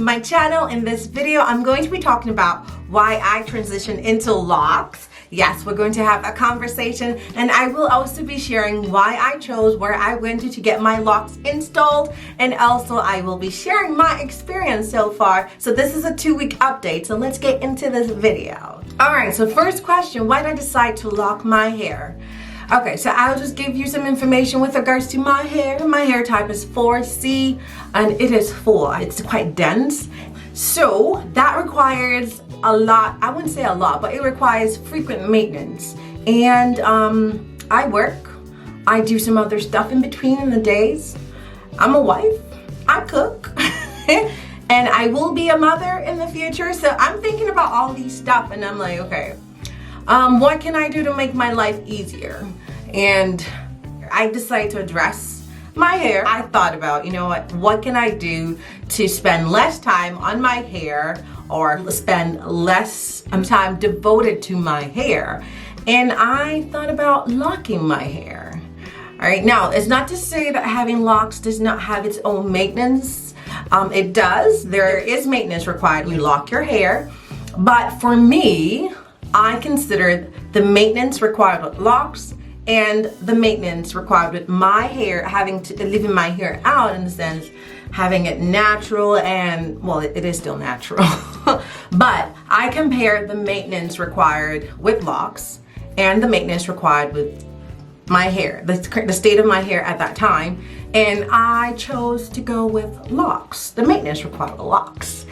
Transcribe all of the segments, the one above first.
to my channel. In this video, I'm going to be talking about why I transitioned into locks. Yes, we're going to have a conversation, and I will also be sharing why I chose where I went to get my locks installed, and also I will be sharing my experience so far. So this is a 2-week update, so let's get into this video. Alright, so first question, why did I decide to lock my hair? Okay, so I'll just give you some information with regards to my hair. My hair type is 4C, and it is full. It's quite dense. So that requires a lot, I wouldn't say a lot, but it requires frequent maintenance. And I work, I do some other stuff in between in the days. I'm a wife, I cook, and I will be a mother in the future. So I'm thinking about all these stuff, and I'm like, okay, what can I do to make my life easier? And I decided to address my hair. I thought about, you know what can I do to spend less time on my hair or spend less time devoted to my hair? And I thought about locking my hair. All right, now it's not to say that having locks does not have its own maintenance. It does. There is maintenance required. You lock your hair, but for me, I consider the maintenance required with locks and the maintenance required with my hair, leaving my hair out, in the sense having it natural, and well, it is still natural. But I compare the maintenance required with locks and the maintenance required with my hair, the state of my hair at that time, and I chose to go with locks, the maintenance required with locks.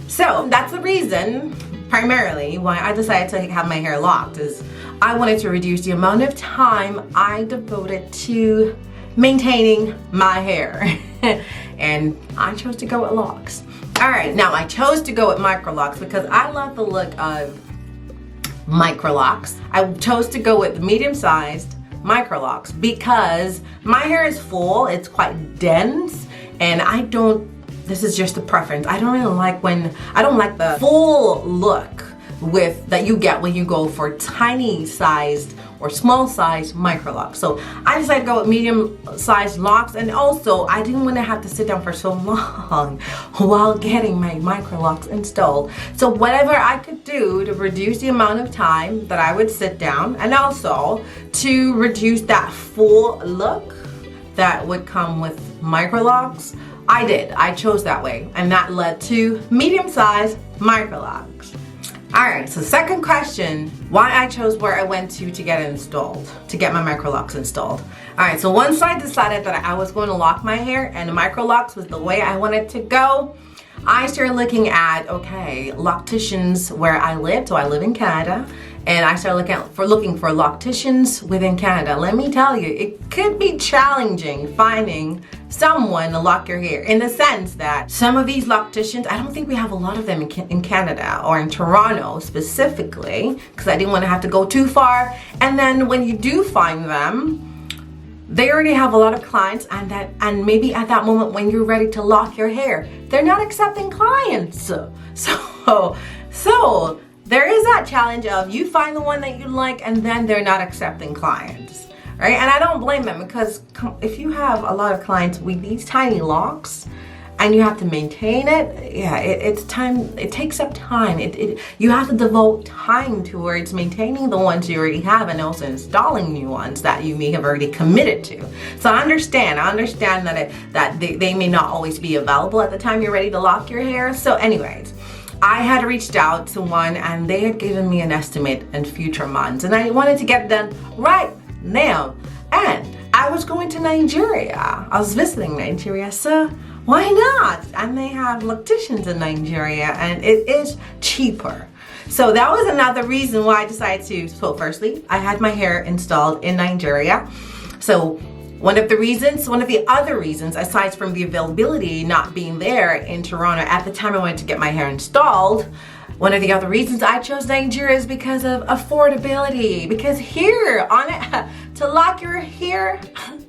So that's the reason primarily why I decided to have my hair locked, is I wanted to reduce the amount of time I devoted to maintaining my hair. And I chose to go with locks. Alright, now I chose to go with MicroLocs because I love the look of MicroLocs. I chose to go with medium-sized MicroLocs because my hair is full, it's quite dense, and this is just a preference. I don't like the full look that you get when you go for tiny sized or small sized MicroLocs. So I decided to go with medium sized locks, and also I didn't want to have to sit down for so long while getting my MicroLocs installed. So whatever I could do to reduce the amount of time that I would sit down, and also to reduce that full look that would come with MicroLocs, I did. I chose that way, and that led to medium-sized MicroLocs. Alright, so second question, why I chose where I went to get it installed, to get my MicroLocs installed. Alright, so once I decided that I was going to lock my hair and MicroLocs was the way I wanted to go, I started looking at, okay, locticians where I live. So I live in Canada, and I started looking for locticians within Canada. Let me tell you, it could be challenging finding someone to lock your hair, in the sense that some of these locticians, I don't think we have a lot of them in Canada, or in Toronto specifically, because I didn't want to have to go too far. And then when you do find them, they already have a lot of clients, and maybe at that moment when you're ready to lock your hair, they're not accepting clients. So there is that challenge of you find the one that you like, and then they're not accepting clients, right? And I don't blame them, because if you have a lot of clients with these tiny locks and you have to maintain it, yeah, it's time. It takes up time. You have to devote time towards maintaining the ones you already have, and also installing new ones that you may have already committed to. So I understand that they may not always be available at the time you're ready to lock your hair. So anyways, I had reached out to one, and they had given me an estimate in future months, and I wanted to get it done right now. And I was going to Nigeria. I was visiting Nigeria, so why not? And they have locticians in Nigeria, and it is cheaper. So that was another reason why I decided to. So firstly, I had my hair installed in Nigeria. So one of the other reasons, aside from the availability not being there in Toronto at the time I wanted to get my hair installed, one of the other reasons I chose Nigeria is because of affordability. Because here to lock your hair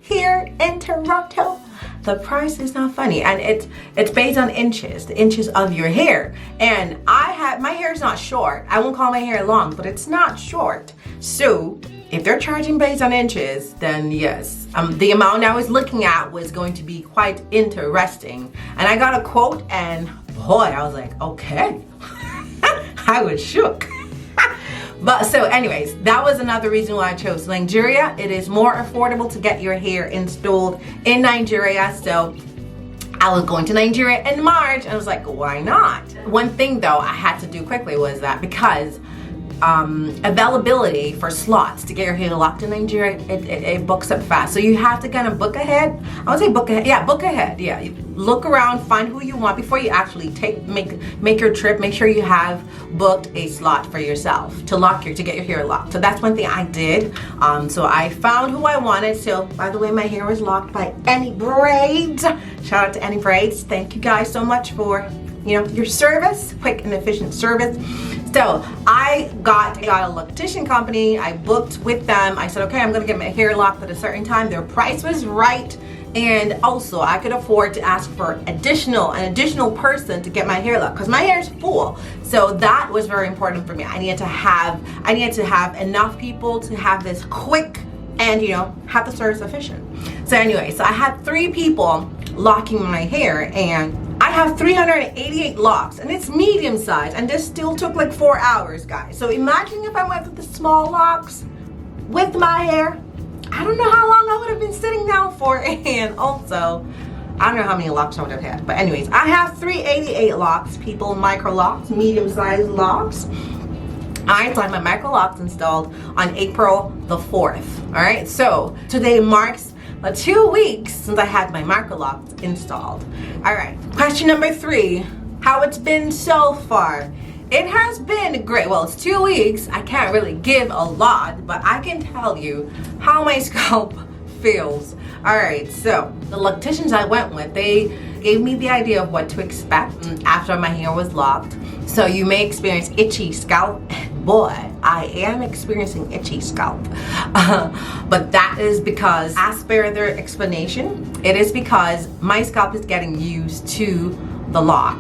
here in Toronto, the price is not funny, and it's based on inches, the inches of your hair. And my hair is not short. I won't call my hair long, but it's not short. So if they're charging based on inches, then yes. The amount I was looking at was going to be quite interesting. And I got a quote and boy, I was like, okay. I was shook. But so anyways, that was another reason why I chose Nigeria. It is more affordable to get your hair installed in Nigeria. So I was going to Nigeria in March and I was like, why not? One thing though I had to do quickly was that because availability for slots to get your hair locked in Nigeria, it books up fast. So you have to kind of book ahead. I would say book ahead. Yeah, book ahead. Yeah, you look around, find who you want before you actually make your trip. Make sure you have booked a slot for yourself to get your hair locked. So that's one thing I did. So I found who I wanted. So by the way, my hair was locked by ENIBRAIDS. Shout out to ENIBRAIDS. Thank you guys so much for your service, quick and efficient service. So I got a Loctician company. I booked with them. I said, okay, I'm gonna get my hair locked at a certain time. Their price was right. And also I could afford to ask for an additional person to get my hair locked because my hair is full. So that was very important for me. I needed to have enough people to have this quick and have the service efficient. So anyway, so I had 3 people locking my hair and I have 388 locks and it's medium size and this still took like 4 hours, guys. So imagine if I went with the small locks with my hair. I don't know how long I would have been sitting down for, and also I don't know how many locks I would have had. But anyways, I have 388 locks, people, MicroLocs, medium-sized locks. I had my MicroLocs installed on April the 4th. All right, so today marks 2 weeks since I had my MicroLocs installed. All right, question number 3, how it's been so far. It has been great. Well, it's 2 weeks. I can't really give a lot, but I can tell you how my scalp feels. All right, so the Locticians I went with, they gave me the idea of what to expect after my hair was locked. So you may experience itchy scalp. Boy, I am experiencing itchy scalp. But that is because, as per their explanation, it is because my scalp is getting used to the lock,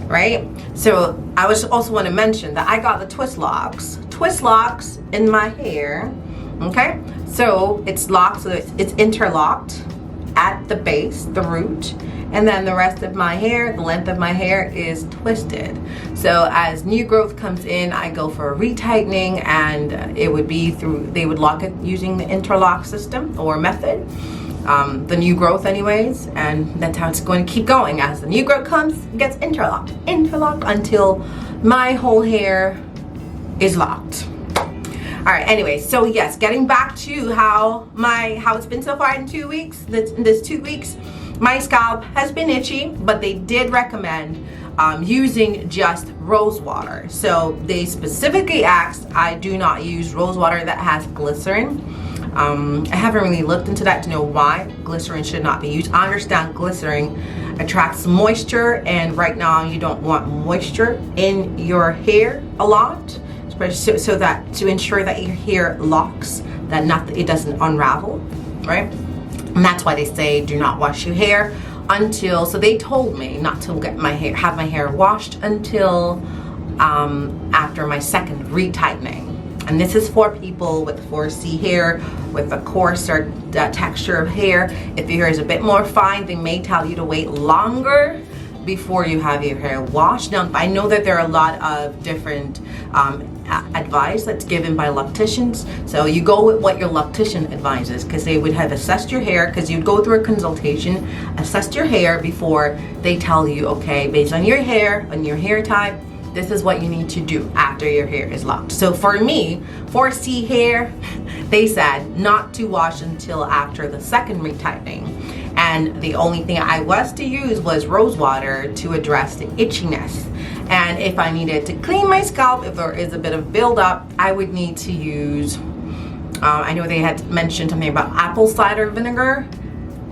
right? So I also want to mention that I got the twistlocs in my hair. Okay, so it's locked, so it's interlocked at the base, the root, and then the rest of my hair, the length of my hair is twisted. So as new growth comes in, I go for a retightening, and it would be they would lock it using the interlock system or method, the new growth anyways, and that's how it's going to keep going. As the new growth comes, it gets interlocked until my whole hair is locked. All right, anyway, so yes, getting back to how it's been so far in 2 weeks, in this 2 weeks, my scalp has been itchy, but they did recommend using just rose water. So they specifically asked I do not use rose water that has glycerin. I haven't really looked into that to know why glycerin should not be used. I understand glycerin attracts moisture, and right now you don't want moisture in your hair a lot. So that to ensure that your hair locks, that it doesn't unravel, right? And that's why they say do not wash your hair until. So they told me not to have my hair washed until after my second retightening. And this is for people with 4C hair, with a coarser texture of hair. If your hair is a bit more fine, they may tell you to wait longer before you have your hair washed. Now, I know that there are a lot of different advice that's given by locticians, so you go with what your loctician advises, because they would have assessed your hair, because you'd go through a consultation, assessed your hair before they tell you, okay, based on your hair, on your hair type, this is what you need to do after your hair is locked. So for me, 4C hair, they said not to wash until after the second retightening. And the only thing I was to use was rose water to address the itchiness. And if I needed to clean my scalp, if there is a bit of buildup, I would need to use, I know they had mentioned something about apple cider vinegar,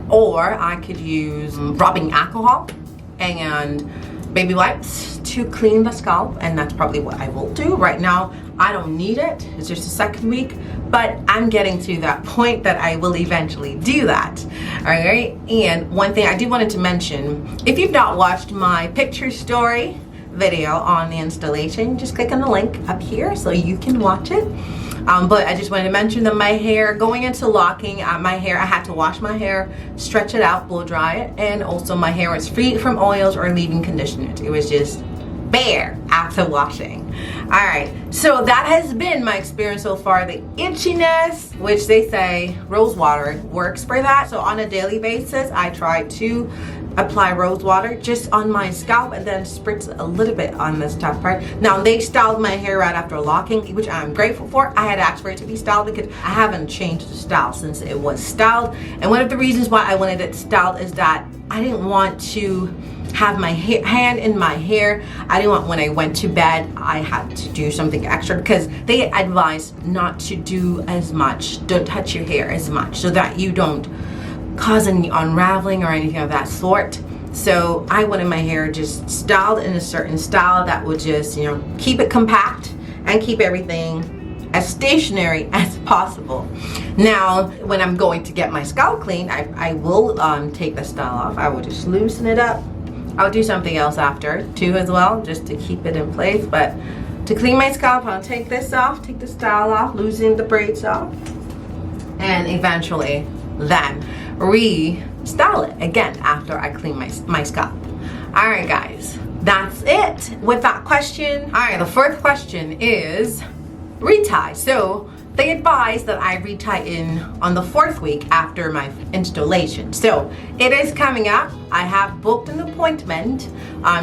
or I could use rubbing alcohol and baby wipes to clean the scalp, and that's probably what I will do. Right now, I don't need it. It's just the second week, but I'm getting to that point that I will eventually do that. All right, and one thing I did wanted to mention, if you've not watched my picture story video on the installation, just click on the link up here so you can watch it. But I just wanted to mention that my hair, going into locking, my hair, I had to wash my hair, stretch it out, blow dry it, and also my hair was free from oils or leave-in conditioners. It was just bare after washing. Alright, so that has been my experience so far. The itchiness, which they say rose water works for that. So on a daily basis, I try to apply rose water just on my scalp and then spritz a little bit on this top part. Now they styled my hair right after locking, which I'm grateful for. I had asked for it to be styled because I haven't changed the style since it was styled. And one of the reasons why I wanted it styled is that I didn't want to have my hand in my hair. I didn't want when I went to bed I had to do something extra, because they advise not to do as much, don't touch your hair as much, so that you don't cause any unraveling or anything of that sort. So I wanted my hair just styled in a certain style that would just, you know, keep it compact and keep everything as stationary as possible. Now when I'm going to get my scalp clean, I will take the style off. I will just loosen it up. I'll do something else after too as well, just to keep it in place. But to clean my scalp, I'll take this off, take the style off, loosen the braids off, and eventually then re-style it again after I clean my scalp. Alright guys, that's it with that question. Alright, the fourth question is retie. So they advise that I retighten on the 4th week after my installation. So it is coming up. I have booked an appointment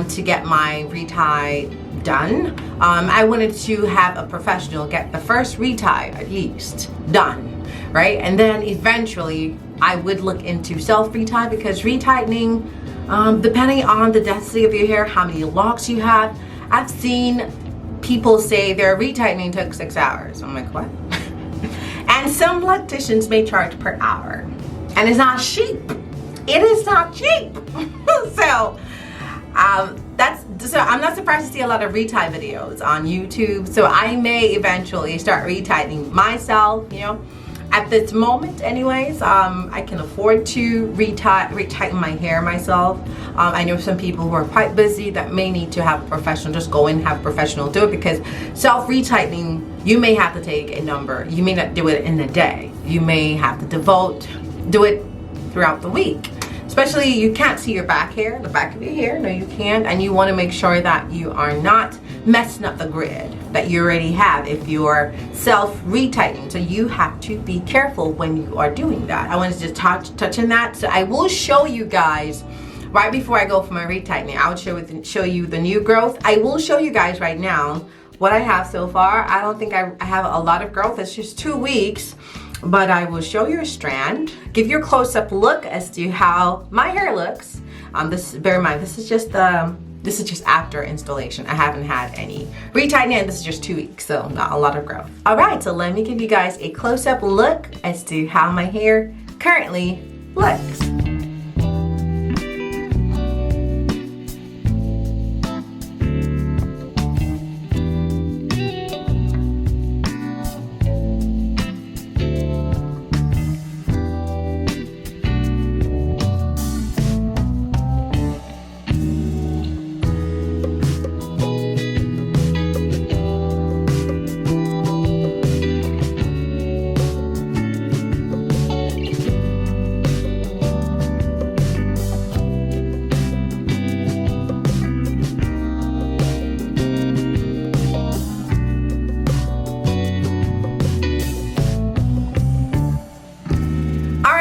to get my retie done. I wanted to have a professional get the first retie at least done, right? And then eventually I would look into self-retie, because retightening, depending on the density of your hair, how many locks you have, I've seen people say their retightening took 6 hours. I'm like, what? And some locticians may charge per hour, and it's not cheap. It is not cheap. So I'm not surprised to see a lot of retie videos on YouTube. So I may eventually start retightening myself, you know. At this moment anyways, I can afford to retighten my hair myself. I know some people who are quite busy that may need to have a professional just go in and have a professional do it, because self-retightening, you may have to take a number. You may not do it in a day. You may have to do it throughout the week. Especially, you can't see your back hair, the back of your hair. No, you can't. And you want to make sure that you are not messing up the grid that you already have if you're self-retightening. So you have to be careful when you are doing that. I want to just touch on that. So I will show you guys right before I go for my retightening. I will show you the new growth. I will show you guys right now what I have so far. I don't think I have a lot of growth. It's just 2 weeks. But I will show you a strand, give you a close-up look as to how my hair looks. Bear in mind, this is just after installation. I haven't had any retightening, and this is just 2 weeks, so not a lot of growth. All right, so let me give you guys a close-up look as to how my hair currently looks.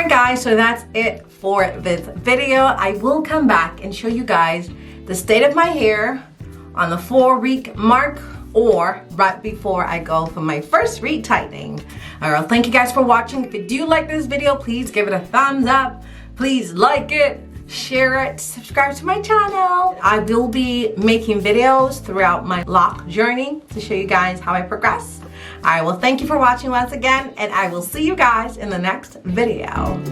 Guys, so that's it for this video. I will come back and show you guys the state of my hair on the 4-week mark, or right before I go for my first retightening. Alright, thank you guys for watching. If you do like this video, please give it a thumbs up. Please like it, share it, subscribe to my channel. I will be making videos throughout my lock journey to show you guys how I progress. Alright, well, thank you for watching once again, and I will see you guys in the next video.